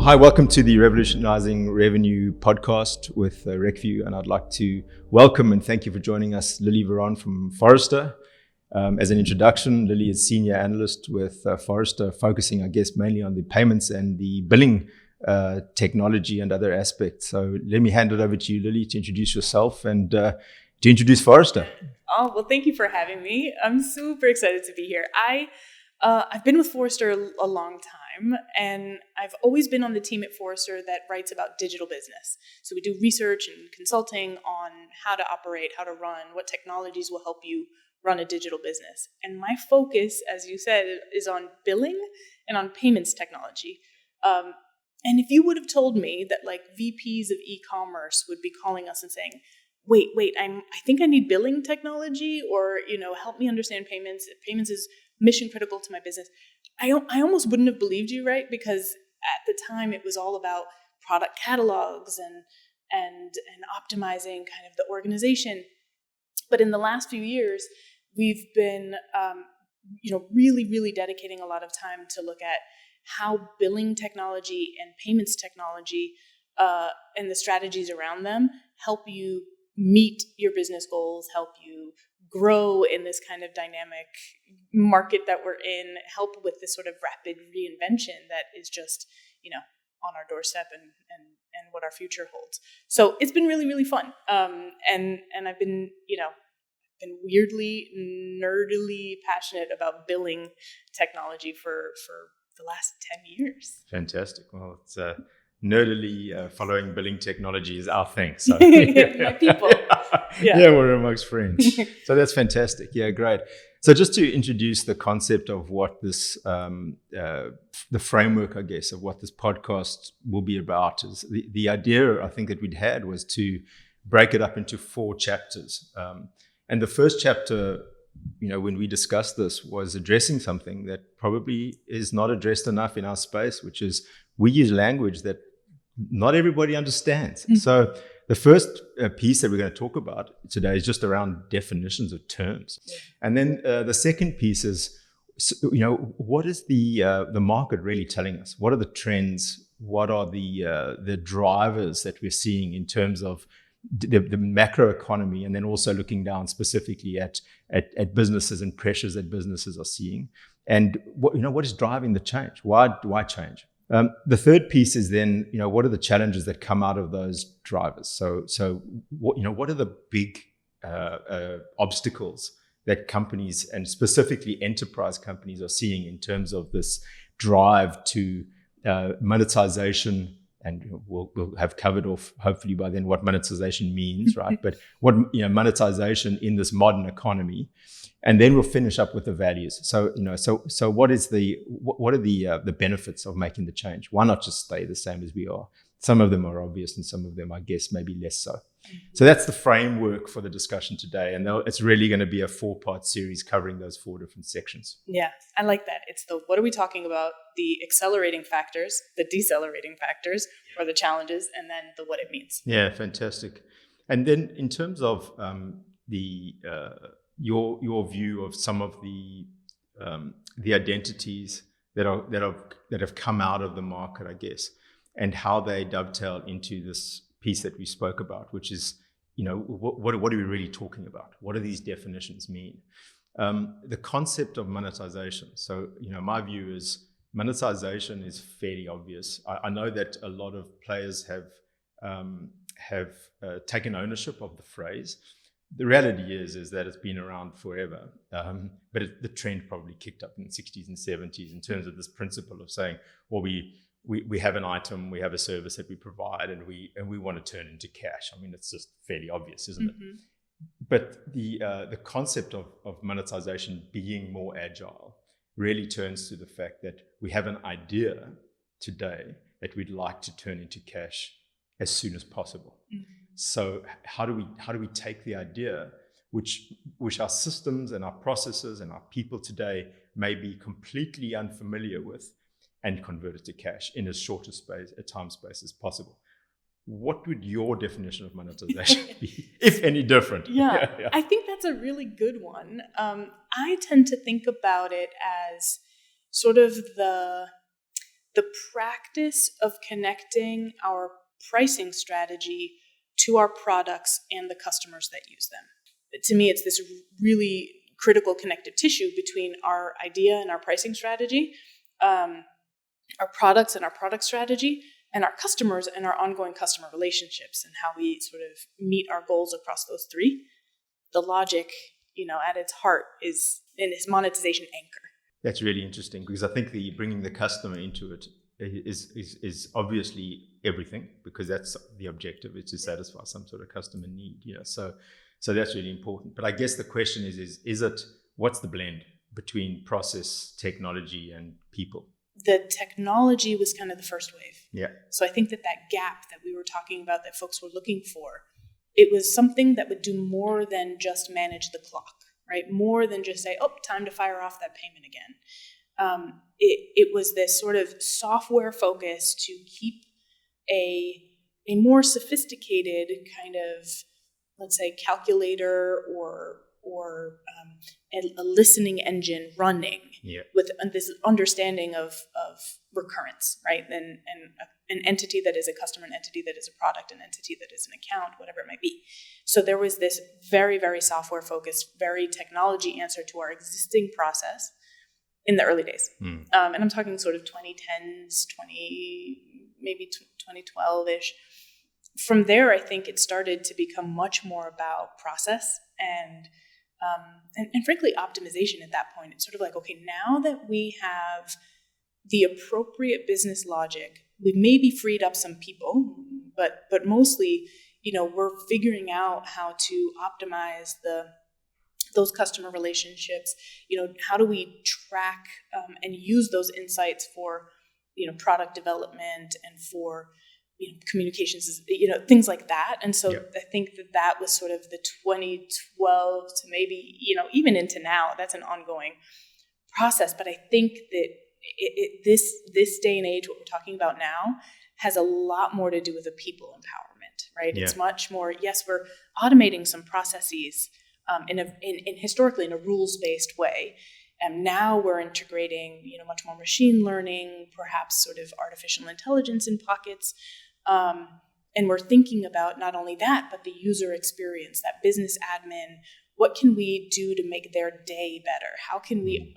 Hi, welcome to the Revolutionizing Revenue podcast with RecVue, and I'd like to welcome and thank you for joining us, Lily Varon from Forrester. As an introduction, Lily is senior analyst with Forrester, focusing, I guess, mainly on the payments and the billing technology and other aspects. So let me hand it over to you, Lily, to introduce yourself and to introduce Forrester. Oh, well, thank you for having me. I'm super excited to be here. I've been with Forrester a long time, and I've always been on the team at Forrester that writes about digital business. So we do research and consulting on how to operate, how to run, what technologies will help you run a digital business. And my focus, as you said, is on billing and on payments technology. And if you would have told me that like VPs of e-commerce would be calling us and saying, wait, I think I need billing technology, or, help me understand payments. Payments is mission critical to my business. I almost wouldn't have believed you, right? Because at the time it was all about product catalogs and optimizing kind of the organization. But in the last few years, we've been, really dedicating a lot of time to look at how billing technology and payments technology and the strategies around them help you meet your business goals, help you grow in this kind of dynamic market that we're in, help with this sort of rapid reinvention that is just, on our doorstep and what our future holds. So it's been really, really fun. And I've been, been weirdly, nerdily passionate about billing technology for the last 10 years. Fantastic. Well, it's nerdily following billing technology is our thing. So my people. Yeah, we're amongst friends. So that's fantastic. Yeah, great. So just to introduce the concept of what this, the framework, I guess, of what this podcast will be about is the idea I think that we'd had was to break it up into 4 chapters. And the first chapter, when we discussed this, was addressing something that probably is not addressed enough in our space, which is we use language that not everybody understands. Mm-hmm. So the first piece that we're going to talk about today is just around definitions of terms. Yeah. And then the second piece is, what is the market really telling us? What are the trends? What are the drivers that we're seeing in terms of the macro economy, and then also looking down specifically at businesses and pressures that businesses are seeing, and what is driving the change? Why change? The third piece is then, what are the challenges that come out of those drivers? So what are the big obstacles that companies, and specifically enterprise companies, are seeing in terms of this drive to monetization? And we'll have covered off hopefully by then what monetization means, right? But what monetization in this modern economy, and then we'll finish up with the values. So so what are the benefits of making the change? Why not just stay the same as we are? Some of them are obvious, and some of them, I guess, maybe less so. Mm-hmm. So that's the framework for the discussion today, and it's really going to be a 4-part series covering those 4 different sections. Yeah, I like that. It's the what are we talking about, the accelerating factors, the decelerating factors, or the challenges, and then the what it means. Yeah, fantastic. And then in terms of your view of some of the identities that have come out of the market, I guess, and how they dovetail into this piece that we spoke about, which is, what are we really talking about? What do these definitions mean? The concept of monetization. So, my view is monetization is fairly obvious. I know that a lot of players have taken ownership of the phrase. The reality is that it's been around forever, but the trend probably kicked up in the 60s and 70s in terms of this principle of saying, well, we have an item, we have a service that we provide, and we want to turn into cash. I mean, it's just fairly obvious, isn't mm-hmm. it? But the concept of monetization being more agile really turns to the fact that we have an idea today that we'd like to turn into cash as soon as possible. Mm-hmm. So how do we take the idea which our systems and our processes and our people today may be completely unfamiliar with, and convert it to cash in as short a time space as possible? What would your definition of monetization be, if any different? Yeah, I think that's a really good one. I tend to think about it as sort of the the practice of connecting our pricing strategy to our products and the customers that use them. To me, it's this really critical connective tissue between our idea and our pricing strategy, our products and our product strategy, and our customers and our ongoing customer relationships, and how we sort of meet our goals across those three. The logic, at its heart is in its monetization anchor. That's really interesting, because I think bringing the customer into it is obviously everything, because that's the objective, is to satisfy some sort of customer need. So that's really important. But I guess the question is it, what's the blend between process, technology, and people? The technology was kind of the first wave. Yeah. So I think that gap that we were talking about, that folks were looking for, it was something that would do more than just manage the clock, right? More than just say, time to fire off that payment again. It was this sort of software focus to keep a more sophisticated kind of, let's say, calculator or a listening engine running, with this understanding of recurrence, right? And an entity that is a customer, an entity that is a product, an entity that is an account, whatever it might be. So there was this very, very software-focused, very technology answer to our existing process in the early days. And I'm talking sort of 2010s, maybe 2012-ish. From there, I think it started to become much more about process and frankly, optimization at that point. It's sort of like, okay, now that we have the appropriate business logic, we've maybe freed up some people, but mostly, we're figuring out how to optimize those customer relationships. How do we track and use those insights for, product development and for, communications, things like that. And so I think that was sort of the 2012 to maybe, even into now, that's an ongoing process. But I think that this day and age, what we're talking about now, has a lot more to do with the people empowerment, right? Yeah. It's much more, yes, we're automating some processes historically in a rules-based way. And now we're integrating, much more machine learning, perhaps sort of artificial intelligence in pockets. And we're thinking about not only that, but the user experience, that business admin. What can we do to make their day better? How can we,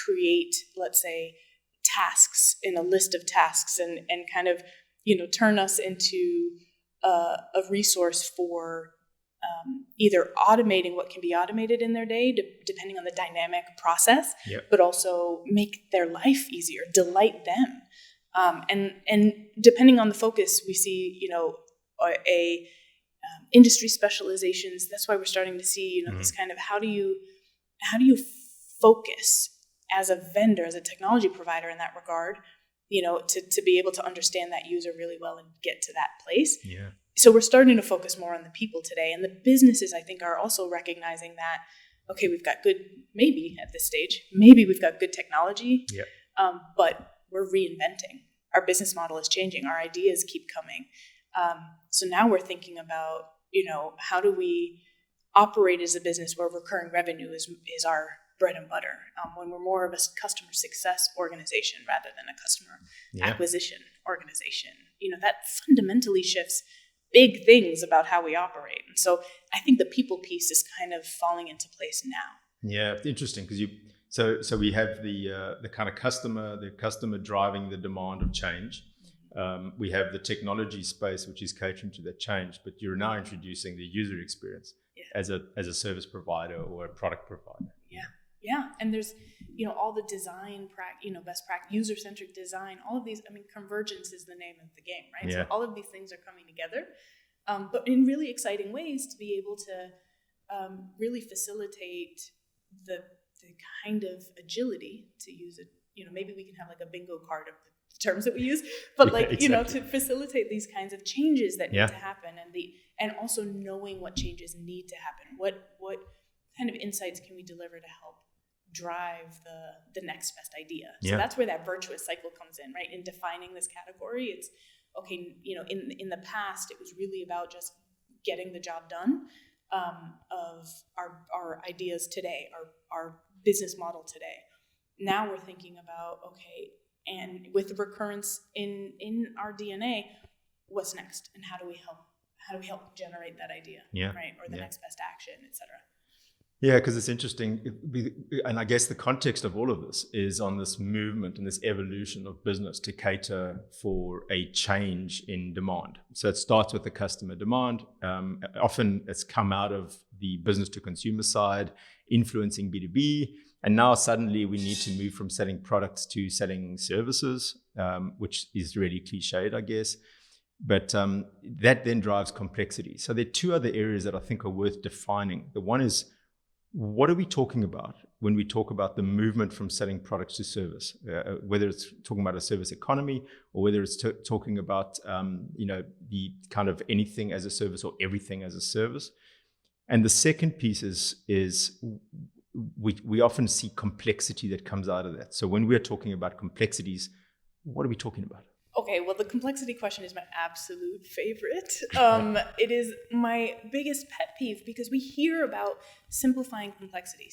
create, let's say, tasks in a list of tasks and kind of, turn us into a resource for either automating what can be automated in their day, depending on the dynamic process, but also make their life easier, delight them. And depending on the focus, we see, industry specializations. That's why we're starting to see, this kind of how do you focus as a vendor, as a technology provider in that regard, to be able to understand that user really well and get to that place. Yeah. So we're starting to focus more on the people today, and the businesses, I think, are also recognizing that, okay, we've got maybe we've got good technology, but we're reinventing. Our business model is changing. Our ideas keep coming. So now we're thinking about, how do we operate as a business where recurring revenue is our bread and butter, when we're more of a customer success organization rather than a customer acquisition organization. That fundamentally shifts big things about how we operate. And so I think the people piece is kind of falling into place now. Yeah, it's interesting because so we have the kind of the customer driving the demand of change. We have the technology space, which is catering to that change, but you're now introducing the user experience as a service provider or a product provider. Yeah, and there's all the design best practice, user-centric design, all of these. I mean, convergence is the name of the game, right? Yeah. So all of these things are coming together, but in really exciting ways to be able to really facilitate the kind of agility, to use it. Maybe we can have like a bingo card of the terms that we use, but to facilitate these kinds of changes that need to happen, and also knowing what changes need to happen. What kind of insights can we deliver to help drive the next best idea? So that's where that virtuous cycle comes in, right? In defining this category, it's okay. In the past, it was really about just getting the job done of our ideas today, our business model today. Now we're thinking about, okay, And with recurrence in our DNA, what's next, and how do we help generate that idea, right, or the next best action, etc. Yeah, because it's interesting, and I guess the context of all of this is on this movement and this evolution of business to cater for a change in demand. So it starts with the customer demand. Often it's come out of the business to consumer side, influencing B2B. And now suddenly we need to move from selling products to selling services, which is really cliched, I guess. But that then drives complexity. So there are two other areas that I think are worth defining. The one is, what are we talking about when we talk about the movement from selling products to service? Whether it's talking about a service economy, or whether it's talking about the kind of anything as a service or everything as a service. And the second piece is we often see complexity that comes out of that. So when we're talking about complexities, what are we talking about? Okay, well, the complexity question is my absolute favorite. It is my biggest pet peeve because we hear about simplifying complexity.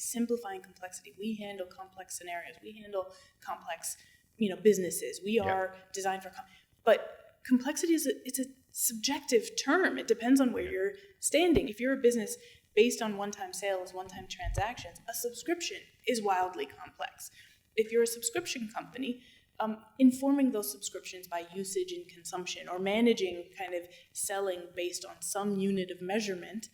We handle complex scenarios. We handle complex, businesses. We are designed for, but complexity it's a subjective term. It depends on where you're standing. If you're a business based on one-time sales, one-time transactions, a subscription is wildly complex. If you're a subscription company, informing those subscriptions by usage and consumption, or managing kind of selling based on some unit of measurement,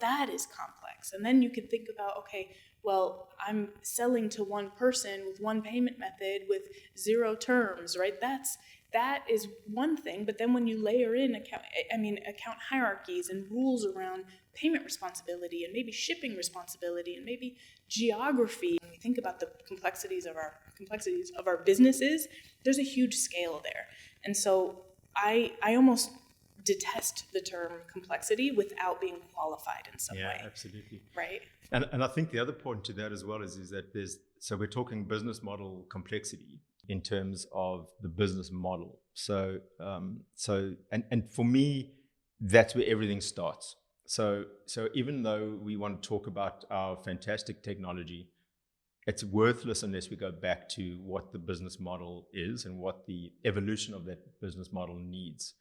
that is complex. And then you can think about, okay, well, I'm selling to one person with one payment method with 0 terms, right? That is one thing. But then when you layer in account hierarchies and rules around payment responsibility and maybe shipping responsibility and maybe geography, when we think about the complexities of our businesses, there's a huge scale there. And so I almost detest the term complexity without being qualified in some way. Yeah, absolutely. Right. And I think the other point to that as well is that so we're talking business model complexity in terms of the business model. So for me, that's where everything starts. So even though we want to talk about our fantastic technology, it's worthless unless we go back to what the business model is and what the evolution of that business model needs.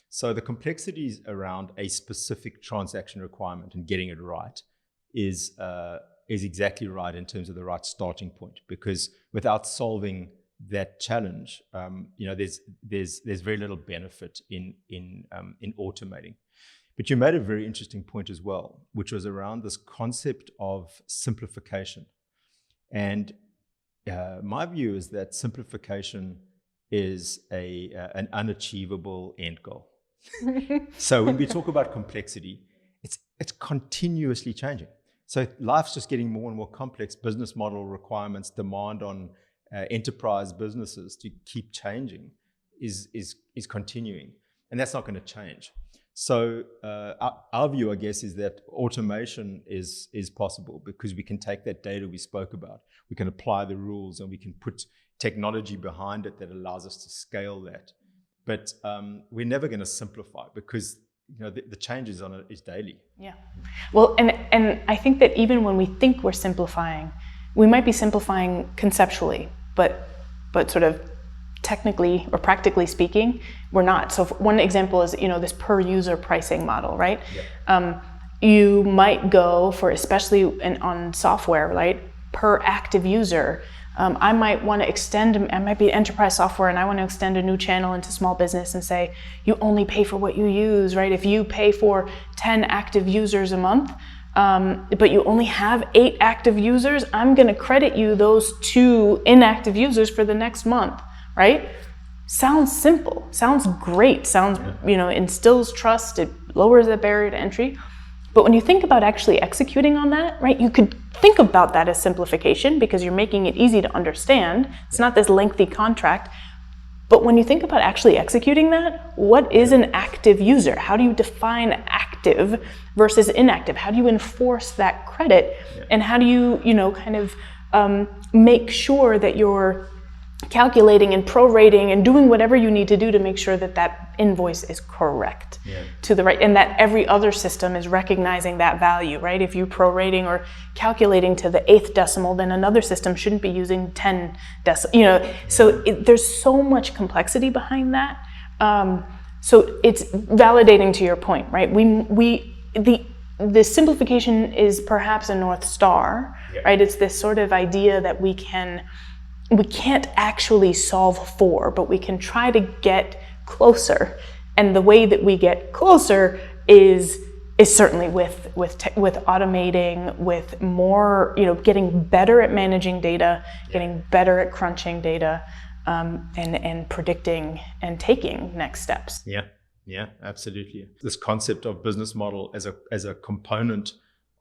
So the complexities around a specific transaction requirement and getting it right is exactly right in terms of the right starting point, because without solving that challenge, there's very little benefit in automating. But you made a very interesting point as well, which was around this concept of simplification. And my view is that simplification is an unachievable end goal. So when we talk about complexity, it's continuously changing. So life's just getting more and more complex. Business model requirements, demand on enterprise businesses to keep changing is continuing, and that's not going to change. So our view, I guess, is that automation is possible because we can take that data we spoke about, we can apply the rules, and we can put technology behind it that allows us to scale that. But we're never going to simplify because the changes on it is daily. Yeah. Well, and I think that even when we think we're simplifying, we might be simplifying conceptually, but sort of technically or practically speaking, we're not. So one example is, this per user pricing model, right? Yeah. You might go for, especially on software, right? Per active user. I might want to extend, I might be enterprise software and I want to extend a new channel into small business and say, you only pay for what you use, right? If you pay for 10 active users a month, but you only have 8 active users, I'm going to credit you those 2 inactive users for the next month, right? Sounds simple, sounds great, sounds, instills trust, it lowers the barrier to entry. But when you think about actually executing on that, right, you could think about that as simplification because you're making it easy to understand. It's not this lengthy contract. But when you think about actually executing that, what is an active user? How do you define active versus inactive? How do you enforce that credit? And how do you, make sure that you're calculating and prorating and doing whatever you need to do to make sure that that invoice is correct to the right, and that every other system is recognizing that value, right? If you're prorating or calculating to the 8th decimal, then another system shouldn't be using 10 decimal, so there's so much complexity behind that. So it's validating to your point, right? The simplification is perhaps a North Star, right? It's this sort of idea that we can't actually solve for, but we can try to get closer. And the way that we get closer is certainly with automating, with more, getting better at managing data, getting better at crunching data, and predicting and taking next steps. Yeah, absolutely. This concept of business model as a component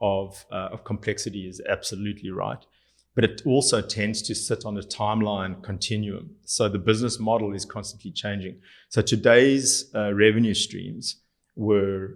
of complexity is absolutely right. But it also tends to sit on a timeline continuum. So the business model is constantly changing. So today's revenue streams were,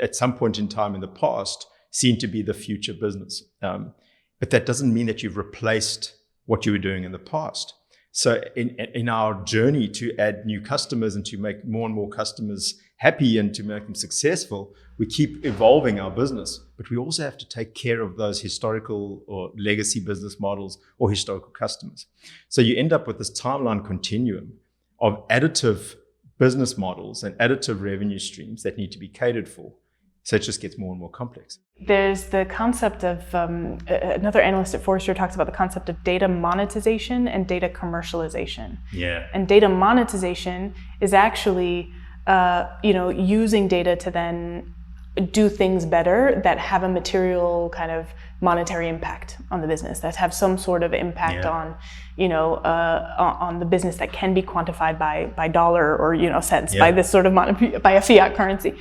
at some point in time in the past, seen to be the future business. But that doesn't mean that you've replaced what you were doing in the past. So in our journey to add new customers and to make more and more customers happy and to make them successful, we keep evolving our business, but we also have to take care of those historical or legacy business models or historical customers. So you end up with this timeline continuum of additive business models and additive revenue streams that need to be catered for. So it just gets more and more complex. There's the concept of, another analyst at Forrester talks about the concept of data monetization and data commercialization. Yeah. And data monetization is actually, using data to then do things better that have a material kind of monetary impact on the business, that have some sort of impact on the business that can be quantified by dollar or cents, by this sort of by a fiat currency.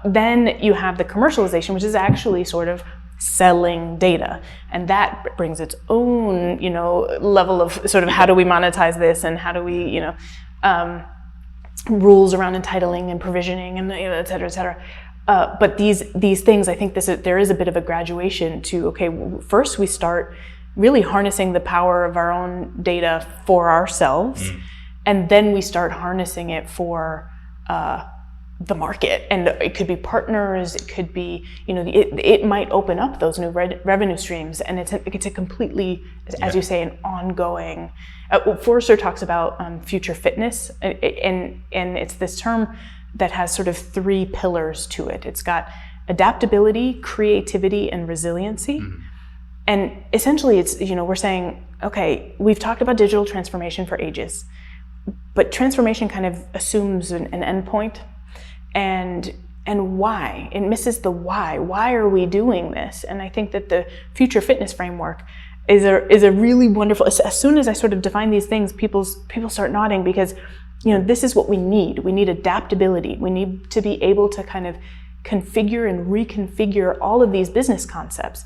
Then you have the commercialization, which is actually sort of selling data, and that brings its own level of sort of how do we monetize this, and how do we rules around entitling and provisioning and et cetera, et cetera. But these things, I think there is a bit of a graduation to, okay, first we start really harnessing the power of our own data for ourselves, and then we start harnessing it for the market. And it could be partners, it could be, it might open up those new revenue streams, and it's a completely, as you say, an ongoing. Forrester talks about future fitness, and it's this term that has sort of 3 pillars to it. It's got adaptability, creativity, and resiliency. And essentially it's, we're saying, okay, we've talked about digital transformation for ages, but transformation kind of assumes an endpoint, and why? It misses the why. Why are we doing this? And I think that the future fitness framework is a really wonderful, as soon as I sort of define these things, people start nodding, because this is what we need. We need adaptability. We need to be able to kind of configure and reconfigure all of these business concepts.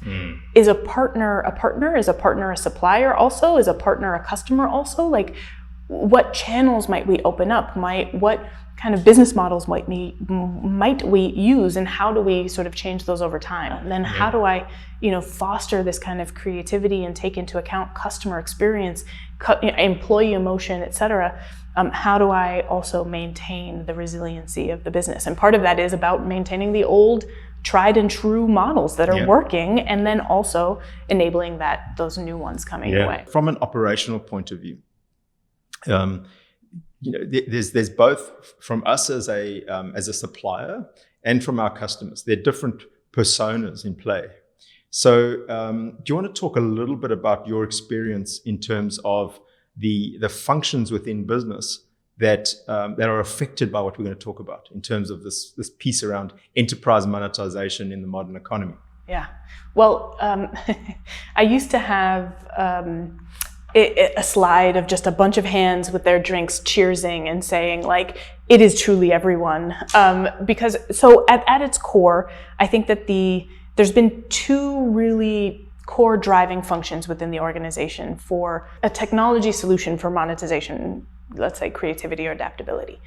Is a partner a partner? Is a partner a supplier also? Is a partner a customer also? Like, what channels might we open up? What kind of business models might we use, and how do we sort of change those over time? And then how do I, foster this kind of creativity and take into account customer experience, employee emotion, et cetera? How do I also maintain the resiliency of the business? And part of that is about maintaining the old tried and true models that are working, and then also enabling those new ones coming away. From an operational point of view, there's both from us as a supplier and from our customers. There are different personas in play. So do you want to talk a little bit about your experience in terms of the functions within business that are affected by what we're going to talk about in terms of this piece around enterprise monetization in the modern economy? Yeah. Well, I used to have a slide of just a bunch of hands with their drinks cheersing and saying, like, it is truly everyone. Because so at its core, I think that there's been 2 really core driving functions within the organization for a technology solution for monetization, let's say creativity or adaptability.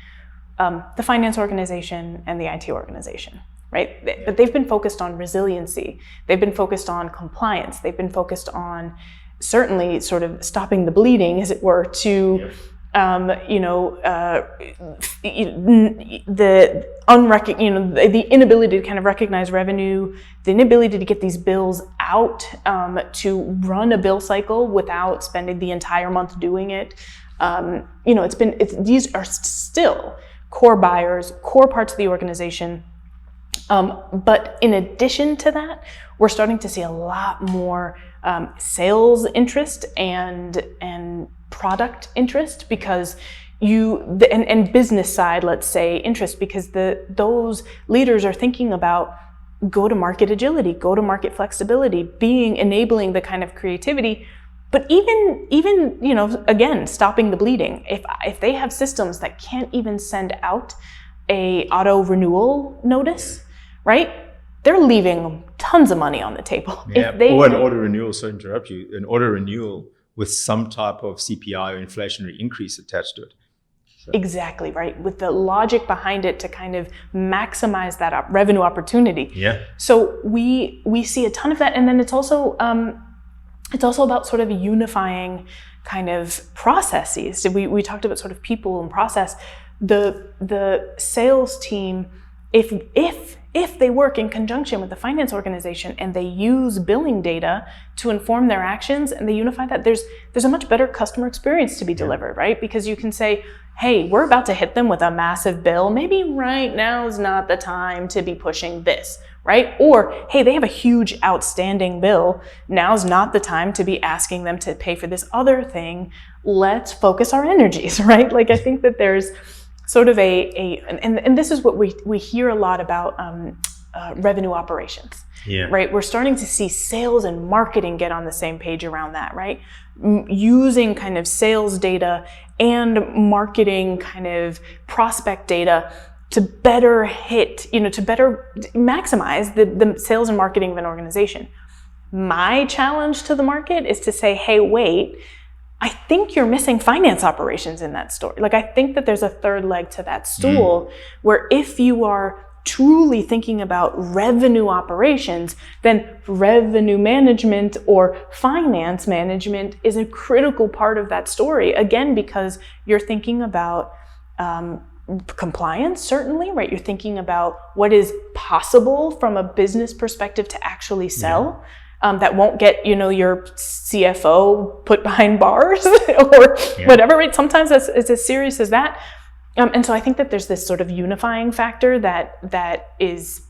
The finance organization and the IT organization, right? But they've been focused on resiliency. They've been focused on compliance. They've been focused on certainly sort of stopping the bleeding, as it were, to Yep. The inability to kind of recognize revenue, the inability to get these bills out, to run a bill cycle without spending the entire month doing it. These are still core buyers, core parts of the organization. But in addition to that, we're starting to see a lot more sales interest and product interest, because and business side, let's say, interest, because those leaders are thinking about go-to-market agility, go-to-market flexibility, enabling the kind of creativity. But even again, stopping the bleeding. If they have systems that can't even send out a auto renewal notice, right? They're leaving tons of money on the table. Yeah. Or an auto renewal, so interrupt you, an auto renewal with some type of CPI or inflationary increase attached to it. So. Exactly, right? With the logic behind it to kind of maximize that revenue opportunity. Yeah. So we see a ton of that. And then it's also about sort of unifying kind of processes. So we talked about sort of people and process. The sales team, if they work in conjunction with the finance organization and they use billing data to inform their actions and they unify that, there's a much better customer experience to be delivered, right? Because you can say, hey, we're about to hit them with a massive bill. Maybe right now is not the time to be pushing this, right? Or, hey, they have a huge outstanding bill. Now's not the time to be asking them to pay for this other thing. Let's focus our energies, right? Like, I think that there's sort of and this is what we hear a lot about revenue operations, right? We're starting to see sales and marketing get on the same page around that, right? Using kind of sales data and marketing kind of prospect data to better to better maximize the sales and marketing of an organization. My challenge to the market is to say, hey, wait, I think you're missing finance operations in that story. Like, I think that there's a third leg to that stool where if you are truly thinking about revenue operations, then revenue management or finance management is a critical part of that story. Again, because you're thinking about compliance, certainly, right? You're thinking about what is possible from a business perspective to actually sell. That won't get, your CFO put behind bars or whatever, right? Sometimes it's as serious as that. And so I think that there's this sort of unifying factor that is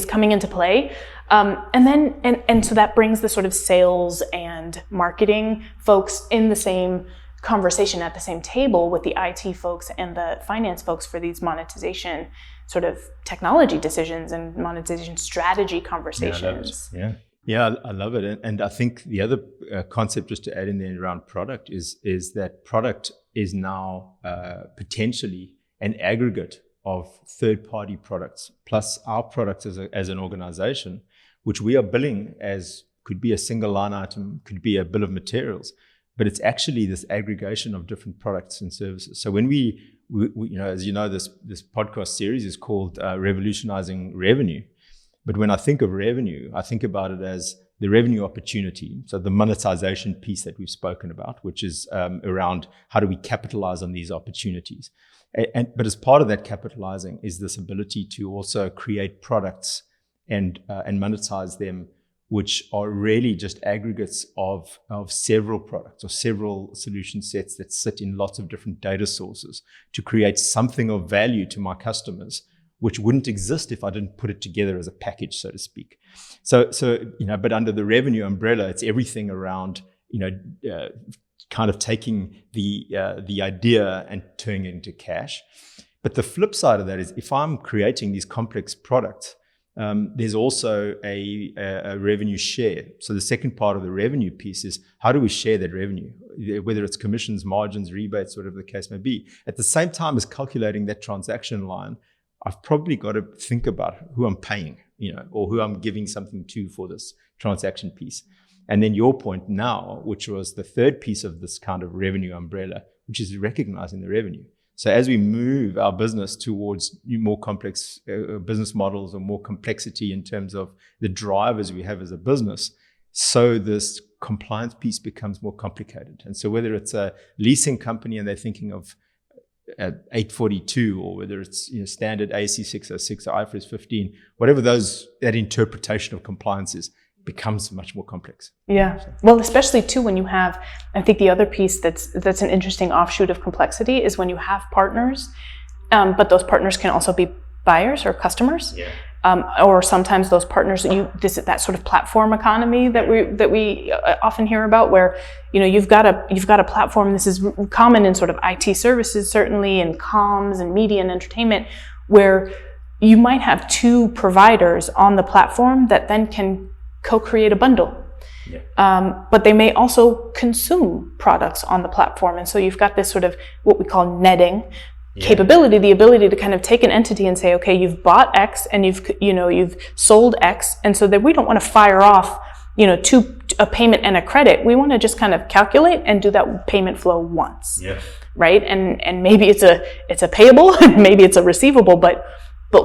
coming into play. And so that brings the sort of sales and marketing folks in the same conversation at the same table with the IT folks and the finance folks for these monetization sort of technology decisions and monetization strategy conversations. Yeah, I love it. And I think the other concept, just to add in there around product, is that product is now potentially an aggregate of third-party products plus our products as an organization, which we are billing as could be a single line item, could be a bill of materials, but it's actually this aggregation of different products and services. So when we as you know, this podcast series is called Revolutionizing Revenue. But when I think of revenue, I think about it as the revenue opportunity. So the monetization piece that we've spoken about, which is around how do we capitalize on these opportunities. But as part of that capitalizing is this ability to also create products and monetize them, which are really just aggregates of several products or several solution sets that sit in lots of different data sources to create something of value to my customers, which wouldn't exist if I didn't put it together as a package, so to speak. So but under the revenue umbrella, it's everything around, kind of taking the idea and turning it into cash. But the flip side of that is if I'm creating these complex products, there's also a revenue share. So the second part of the revenue piece is how do we share that revenue, whether it's commissions, margins, rebates, whatever the case may be. At the same time as calculating that transaction line, I've probably got to think about who I'm paying, or who I'm giving something to for this transaction piece. And then your point now, which was the third piece of this kind of revenue umbrella, which is recognizing the revenue. So as we move our business towards more complex business models or more complexity in terms of the drivers we have as a business, so this compliance piece becomes more complicated. And so whether it's a leasing company and they're thinking of 842, or whether it's standard ASC 606 or IFRS 15, whatever that interpretation of compliance is, becomes much more complex. Yeah. Well, especially too when you have, I think the other piece that's an interesting offshoot of complexity is when you have partners, but those partners can also be buyers or customers. Yeah. Or sometimes those partners, that sort of platform economy that we often hear about, where you've got a platform. This is common in sort of IT services, certainly in comms and media and entertainment, where you might have two providers on the platform that then can co-create a bundle. Yeah. But they may also consume products on the platform, and so you've got this sort of what we call netting. Yeah. Capability, the ability to kind of take an entity and say, okay, you've bought X and you've sold X, and so that we don't want to fire off, a payment and a credit. We want to just kind of calculate and do that payment flow once, yeah. Right? And maybe it's a payable, and maybe it's a receivable, but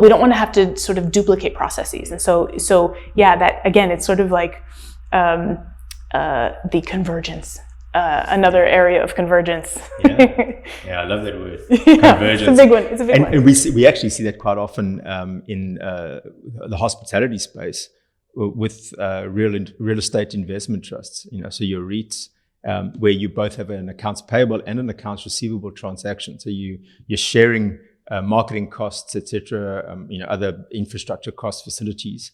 we don't want to have to sort of duplicate processes. And so yeah, that again, it's sort of like the convergence. Another area of convergence. Yeah, I love that word. Convergence. It's a big one. It's a big one. And we actually see that quite often in the hospitality space with real estate investment trusts. So your REITs, where you both have an accounts payable and an accounts receivable transaction. So you're sharing marketing costs, etc. Other infrastructure costs, facilities,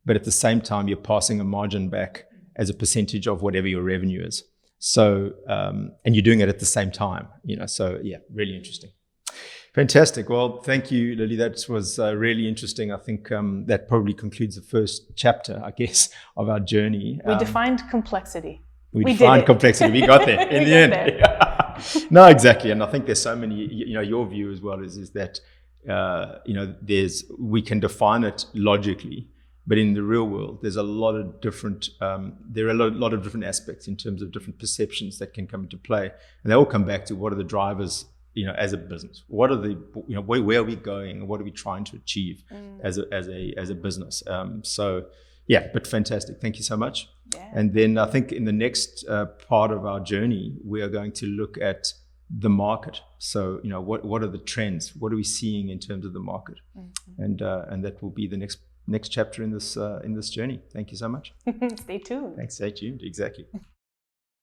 but at the same time you're passing a margin back as a percentage of whatever your revenue is. So, and you're doing it at the same time, so yeah, really interesting. Fantastic. Well, thank you, Lily. That was really interesting. I think that probably concludes the first chapter, I guess, of our journey. We defined complexity. We defined complexity. We got there in the end. Yeah. No, exactly. And I think there's so many, your view as well is that, we can define it logically, but in the real world, there's a lot of different, lot of different aspects in terms of different perceptions that can come into play. And they all come back to what are the drivers, as a business? What are the, where are we going? What are we trying to achieve as a business? So yeah, but fantastic. Thank you so much. Yeah. And then I think in the next part of our journey, we are going to look at the market. So, what are the trends? What are we seeing in terms of the market? Mm-hmm. And that will be the next chapter in this journey. Thank you so much. Stay tuned. Thanks. Stay tuned. Exactly.